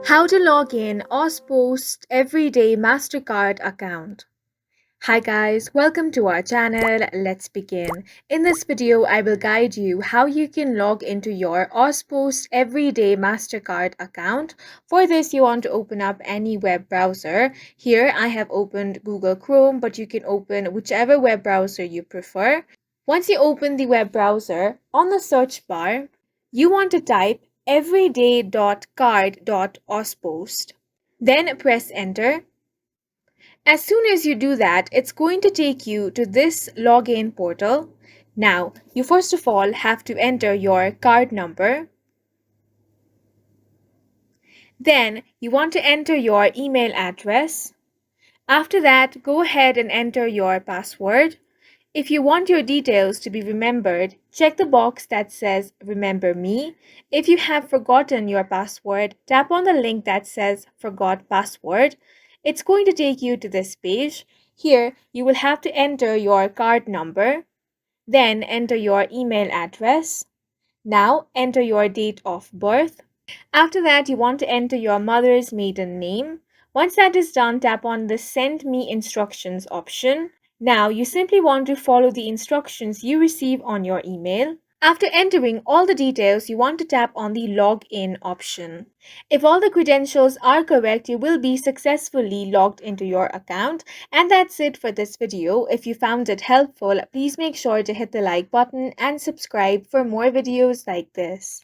How to log in Auspost Everyday Mastercard account. Hi guys, welcome to our channel. Let's begin. In this video, I will guide you how you can log into your Auspost Everyday Mastercard account. For this, you want to open up any web browser. Here, I have opened Google Chrome, but you can open whichever web browser you prefer. Once you open the web browser, on the search bar, you want to type everyday.card.auspost. Then press enter. As soon as you do that, it's going to take you to this login portal. Now, you first of all have to enter your card number. Then, you want to enter your email address. After that, go ahead and enter your password. If you want your details to be remembered, check the box that says Remember Me. If you have forgotten your password, tap on the link that says Forgot Password. It's going to take you to this page. Here, you will have to enter your card number, then enter your email address. Now, enter your date of birth. After that, you want to enter your mother's maiden name. Once that is done, tap on the Send Me Instructions option. Now, you simply want to follow the instructions you receive on your email. After entering all the details, you want to tap on the Login option. If all the credentials are correct, you will be successfully logged into your account. And that's it for this video. If you found it helpful, please make sure to hit the like button and subscribe for more videos like this.